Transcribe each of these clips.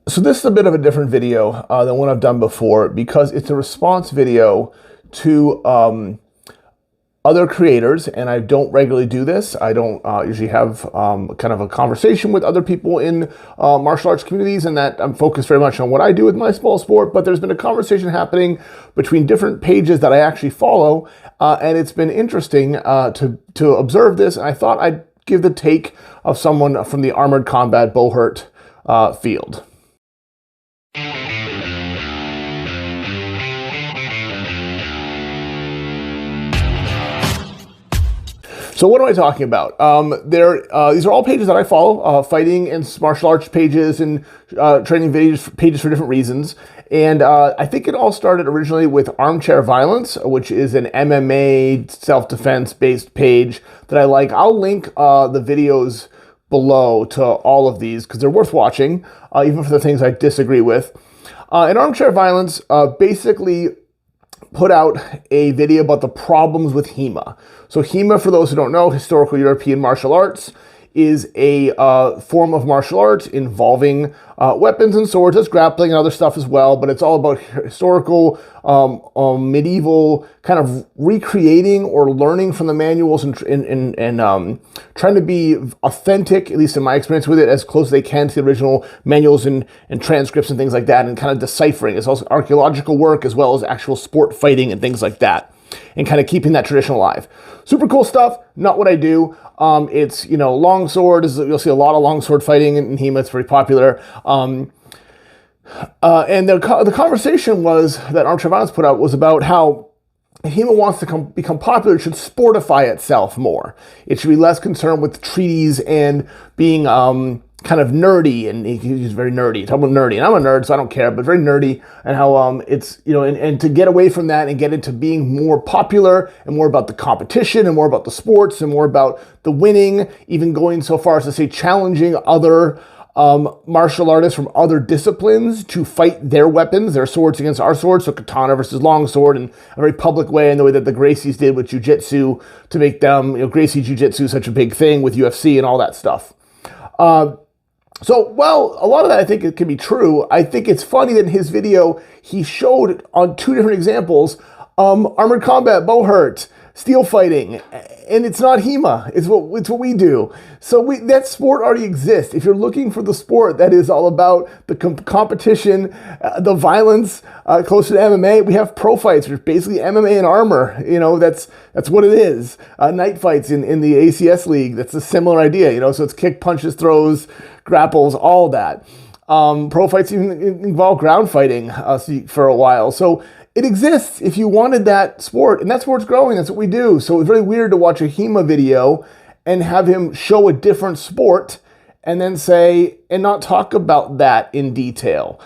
So this is a bit of a different video than one I've done before because it's a response video to other creators, and I don't regularly do this. I don't usually have kind of a conversation with other people in martial arts communities, and that I'm focused very much on what I do with my small sport, but there's been a conversation happening between different pages that I actually follow, and it's been interesting to observe this, and I thought I'd give the take of someone from the Armored Combat Bohurt field. So what am I talking about? These are all pages that I follow, fighting and martial arts pages and training pages for different reasons. And I think it all started originally with Armchair Violence, which is an MMA self-defense based page that I like. I'll link the videos below to all of these because they're worth watching, even for the things I disagree with. And Armchair Violence basically put out a video about the problems with HEMA. So HEMA, for those who don't know, Historical European Martial Arts, is a form of martial arts involving weapons and swords. It's grappling and other stuff as well, but it's all about historical, medieval kind of recreating or learning from the manuals and trying to be authentic, at least in my experience with it, as close as they can to the original manuals and transcripts and things like that, and kind of deciphering. It's also archaeological work as well as actual sport fighting and things like that, and kind of keeping that tradition alive. Super cool stuff, not what I do. It's, longsword, you'll see a lot of longsword fighting in HEMA, it's very popular. And the conversation that Armchair Violence put out was about how if HEMA wants to become popular, it should sportify itself more. It should be less concerned with treaties and being kind of nerdy, and he's very nerdy. Talk about nerdy, and I'm a nerd, so I don't care, but very nerdy, and how it's, and to get away from that and get into being more popular and more about the competition and more about the sports and more about the winning, even going so far as to say challenging other martial artists from other disciplines to fight their weapons, their swords against our swords, so katana versus longsword in a very public way, in the way that the Gracies did with jiu-jitsu to make them, Gracie jiu-jitsu such a big thing with UFC and all that stuff. So, well, a lot of that I think it can be true. I think it's funny that in his video, he showed on two different examples, Armored Combat, Bohurt, steel fighting, and it's not HEMA. It's what we do. So that sport already exists. If you're looking for the sport that is all about the competition, the violence, closer to MMA, we have pro fights, which are basically MMA and armor. That's what it is. Night fights in the ACS league. That's a similar idea. So it's kick, punches, throws, grapples, all that. Pro fights even involve ground fighting for a while. So it exists if you wanted that sport, and that sport's growing. That's what we do. So it's really weird to watch a HEMA video and have him show a different sport and then and not talk about that in detail.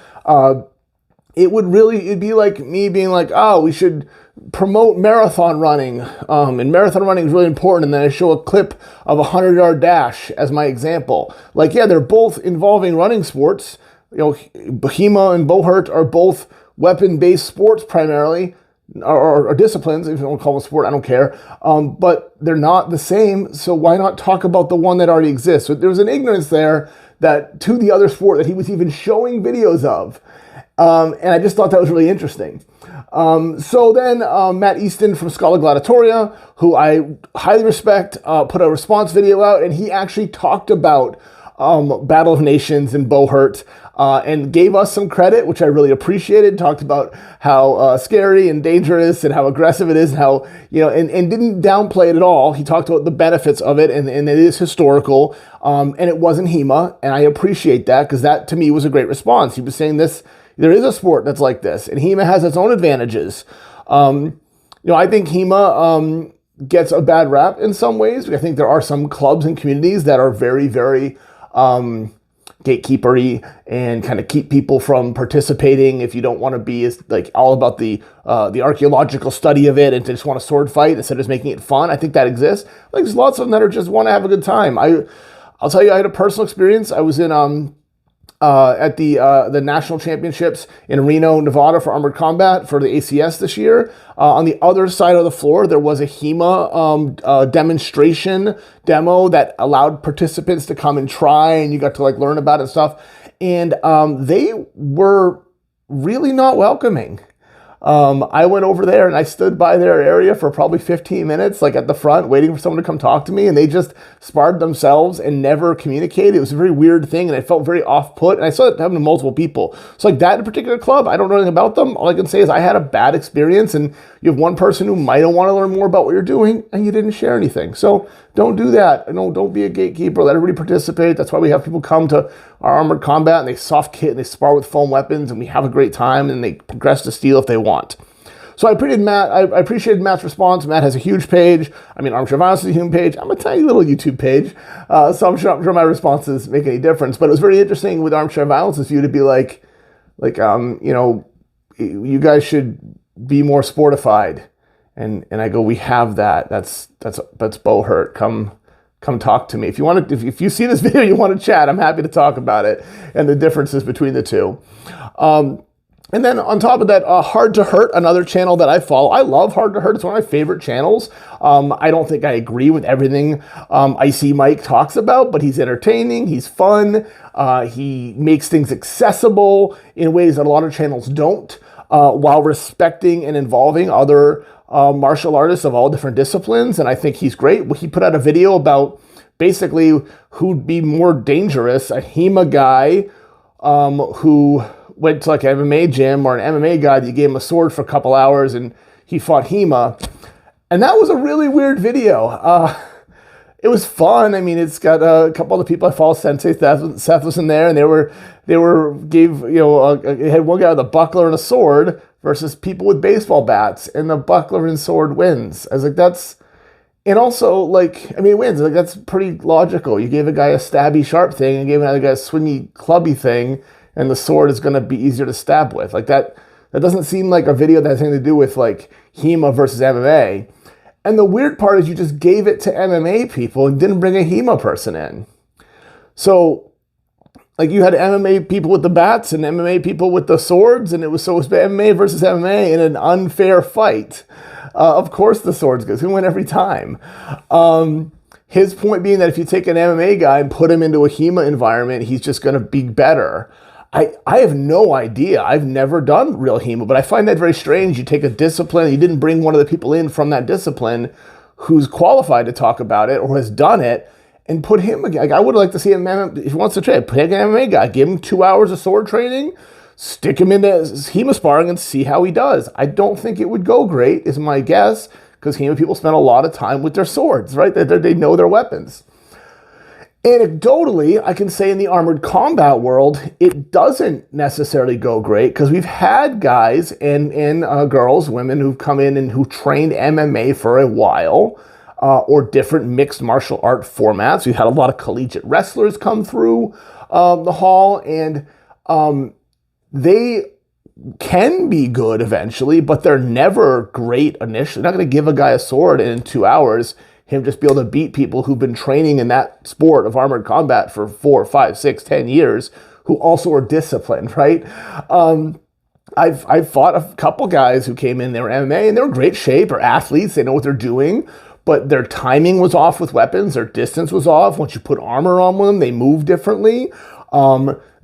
It'd be like me being like, oh, we should promote marathon running, and marathon running is really important, and then I show a clip of a 100-yard dash as my example. Yeah, they're both involving running sports. HEMA and Bohurt are both weapon-based sports primarily, or disciplines, if you don't call them sport, I don't care, but they're not the same, so why not talk about the one that already exists? So there's an ignorance there to the other sport that he was even showing videos of, and I just thought that was really interesting. So then Matt Easton from Schola Gladitoria, who I highly respect, put a response video out, and he actually talked about Battle of Nations and Bohurt, and gave us some credit, which I really appreciated. Talked about how scary and dangerous and how aggressive it is, and how, and didn't downplay it at all. He talked about the benefits of it, and it is historical, and it wasn't HEMA, and I appreciate that, because that to me was a great response. He was saying there is a sport that's like this, and HEMA has its own advantages. I think HEMA gets a bad rap in some ways. I think there are some clubs and communities that are very, very gatekeepery and kind of keep people from participating if you don't want to be all about the archaeological study of it and just want to sword fight instead of just making it fun. I think that exists. There's lots of them that are just want to have a good time. I'll tell you, I had a personal experience. I was in at the national championships in Reno, Nevada for Armored Combat for the ACS this year. On the other side of the floor, there was a HEMA demonstration demo that allowed participants to come and try, and you got to learn about it and stuff. And they were really not welcoming. I went over there and I stood by their area for probably 15 minutes, like at the front, waiting for someone to come talk to me. And they just sparred themselves and never communicated. It was a very weird thing. And I felt very off-put. And I saw it happen to multiple people. So like that in a particular club, I don't know anything about them. All I can say is I had a bad experience. And you have one person who might want to learn more about what you're doing and you didn't share anything. So don't do that. No, don't be a gatekeeper. Let everybody participate. That's why we have people come to our armored combat and they soft kit and they spar with foam weapons and we have a great time and they progress to steel if they want. So I appreciated Matt's response. Matt has a huge page. I mean, Armchair Violence is a huge page. I'm a tiny little YouTube page. So I'm sure my responses make any difference. But it was very interesting with Armchair Violence's view to be like, you guys should be more sportified. And I go, we have that. That's Bohurt. Come talk to me. If you want to, if you see this video, you want to chat, I'm happy to talk about it and the differences between the two. And then on top of that, Hard to Hurt, another channel that I follow. I love Hard to Hurt. It's one of my favorite channels. I don't think I agree with everything Icy Mike talks about, but he's entertaining. He's fun. He makes things accessible in ways that a lot of channels don't, while respecting and involving other martial artists of all different disciplines. And I think he's great. He put out a video about basically who'd be more dangerous, a HEMA guy who went to like an MMA gym or an MMA guy that you gave him a sword for a couple hours and he fought HEMA. And that was a really weird video. It was fun. I mean, it's got a couple of the people I follow, Sensei Seth was in there, and they had one guy with a buckler and a sword versus people with baseball bats, and the buckler and sword wins. I was like, and also, like, I mean, it wins. Like, that's pretty logical. You gave a guy a stabby, sharp thing and gave another guy a swingy, clubby thing, and the sword is going to be easier to stab with. Like, that doesn't seem like a video that has anything to do with, like, HEMA versus MMA. And the weird part is you just gave it to MMA people and didn't bring a HEMA person in. So, like, you had MMA people with the bats and MMA people with the swords, and it was MMA versus MMA in an unfair fight. Of course the swords goes. Who win every time? His point being that if you take an MMA guy and put him into a HEMA environment, he's just going to be better. I have no idea. I've never done real HEMA, but I find that very strange. You take a discipline, you didn't bring one of the people in from that discipline who's qualified to talk about it or has done it, and put him again. Like, I would like to see him, if he wants to train, pick an MMA guy, give him 2 hours of sword training, stick him into HEMA sparring and see how he does. I don't think it would go great, is my guess, because HEMA people spend a lot of time with their swords, right? They know their weapons. Anecdotally, I can say in the armored combat world, it doesn't necessarily go great because we've had guys and girls, women who've come in and who trained MMA for a while, or different mixed martial art formats. We've had a lot of collegiate wrestlers come through the hall, and they can be good eventually, but they're never great initially. They're not going to give a guy a sword and in 2 hours him just be able to beat people who've been training in that sport of armored combat for 4, 5, 6, 10 years, who also are disciplined, right? I've fought a couple guys who came in, they were MMA, and they were in great shape, or athletes, they know what they're doing, but their timing was off with weapons, their distance was off. Once you put armor on them, they move differently.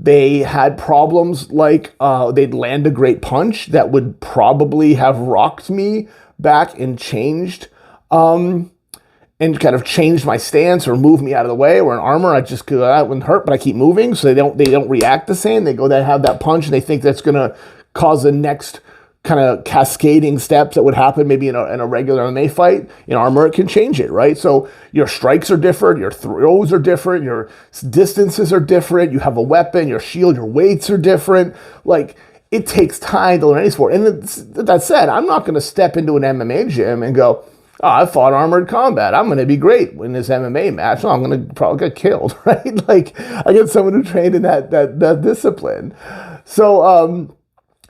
They had problems like they'd land a great punch that would probably have rocked me back and changed and kind of changed my stance or moved me out of the way. Or in armor, I just go, that wouldn't hurt, but I keep moving, so they don't react the same. They have that punch and they think that's gonna cause the next kind of cascading steps that would happen maybe in a regular MMA fight. In armor, it can change it, right? So your strikes are different, your throws are different, your distances are different, you have a weapon, your shield, your weights are different. Like, it takes time to learn any sport. And that said, I'm not gonna step into an MMA gym and go, oh, I fought armored combat, I'm gonna be great in this MMA match. No, I'm gonna probably get killed, right? Like, I get someone who trained in that discipline. So,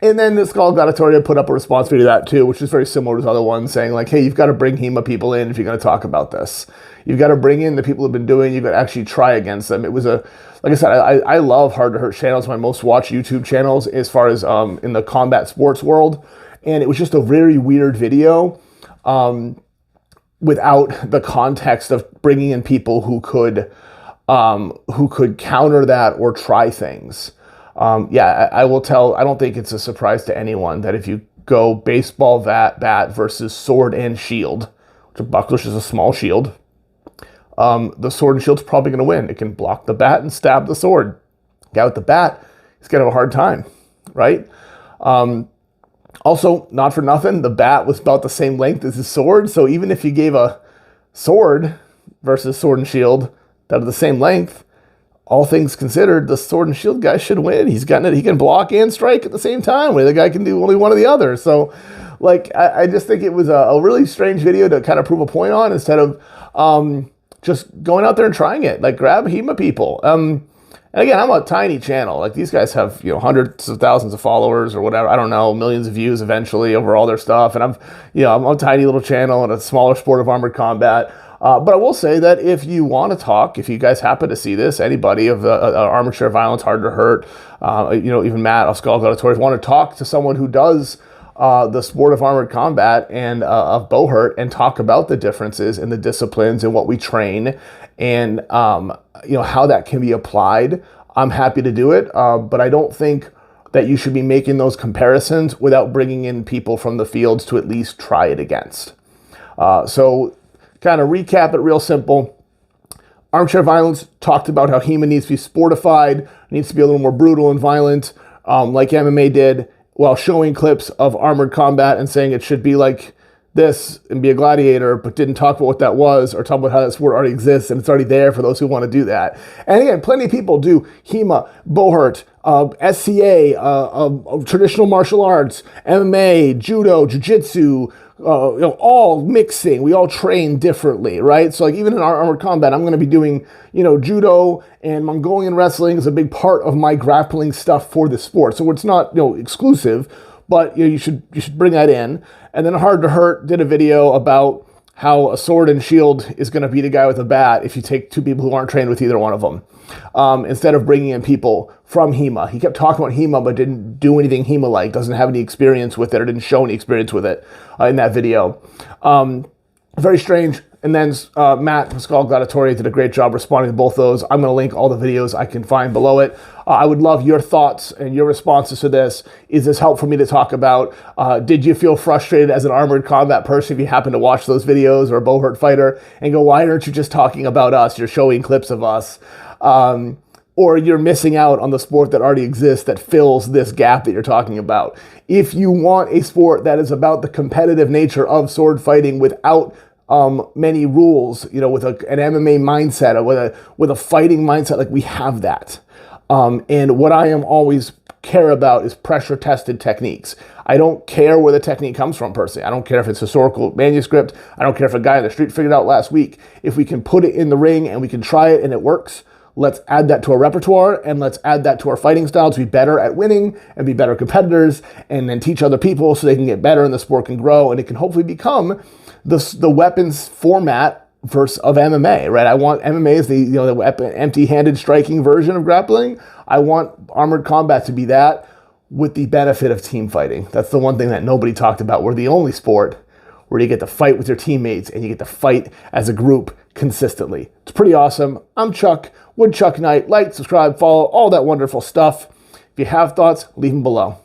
and then the Schola Gladitoria put up a response video to that too, which is very similar to the other ones, saying like, hey, you've got to bring HEMA people in if you're going to talk about this. You've got to bring in the people who've been doing, you've got to actually try against them. It was like I said, I love Hard to Hurt channels, my most watched YouTube channels as far as in the combat sports world. And it was just a very weird video without the context of bringing in people who could counter that or try things. Yeah, I will tell, I don't think it's a surprise to anyone that if you go baseball bat versus sword and shield, which a bucklish is a small shield, the sword and shield's probably going to win. It can block the bat and stab the sword. Guy with the bat, he's going to have a hard time, right? Also, not for nothing, the bat was about the same length as his sword. So even if you gave a sword versus sword and shield that are the same length, all things considered, the sword and shield guy should win. He's got it. He can block and strike at the same time, where the guy can do only one or the other. So, like, I just think it was a really strange video to kind of prove a point on, instead of just going out there and trying it. Like, grab HEMA people. And again, I'm a tiny channel. Like, these guys have, hundreds of thousands of followers or whatever. I don't know, millions of views eventually over all their stuff. And I'm a tiny little channel in a smaller sport of armored combat. But I will say that if you want to talk, if you guys happen to see this, anybody of Armchair Violence, Hard to Hurt, even Matt of Schola Gladitoria, want to talk to someone who does the sport of armored combat and of Bohurt, and talk about the differences in the disciplines and what we train, and how that can be applied, I'm happy to do it. But I don't think that you should be making those comparisons without bringing in people from the fields to at least try it against. So kind of recap it real simple. Armchair Violence talked about how HEMA needs to be sportified, needs to be a little more brutal and violent, like MMA did, while showing clips of armored combat and saying it should be like this and be a gladiator, but didn't talk about what that was, or talk about how that sport already exists and it's already there for those who want to do that. And again, plenty of people do HEMA, Bohurt, SCA, traditional martial arts, MMA, judo, jiu-jitsu, all mixing. We all train differently, right? So like even in our armored combat, I'm going to be doing, judo, and Mongolian wrestling is a big part of my grappling stuff for this sport. So it's not, exclusive, but you should bring that in. And then Hard to Hurt did a video about how a sword and shield is going to beat a guy with a bat if you take two people who aren't trained with either one of them, instead of bringing in people from HEMA. He kept talking about HEMA, but didn't do anything HEMA-like, doesn't have any experience with it, or didn't show any experience with it in that video. Very strange. And then Matt from Schola Gladitoria did a great job responding to both those. I'm going to link all the videos I can find below it. I would love your thoughts and your responses to this. Is this helpful for me to talk about? Did you feel frustrated as an armored combat person if you happen to watch those videos, or a Bohurt fighter, and go, why aren't you just talking about us? You're showing clips of us. Or you're missing out on the sport that already exists that fills this gap that you're talking about. If you want a sport that is about the competitive nature of sword fighting without many rules, with an MMA mindset, or with a fighting mindset, like we have that. And what I am always care about is pressure tested techniques. I don't care where the technique comes from personally. I don't care if it's historical manuscript. I don't care if a guy in the street figured it out last week. If we can put it in the ring and we can try it and it works, let's add that to our repertoire, and let's add that to our fighting style to be better at winning and be better competitors, and then teach other people so they can get better and the sport can grow, and it can hopefully become the weapons format of MMA, right? I want MMA as the weapon, empty-handed striking version of grappling. I want armored combat to be that, with the benefit of team fighting. That's the one thing that nobody talked about. We're the only sport where you get to fight with your teammates and you get to fight as a group consistently. It's pretty awesome. I'm Chuck, Woodchuck Knight. Like, subscribe, follow, all that wonderful stuff. If you have thoughts, leave them below.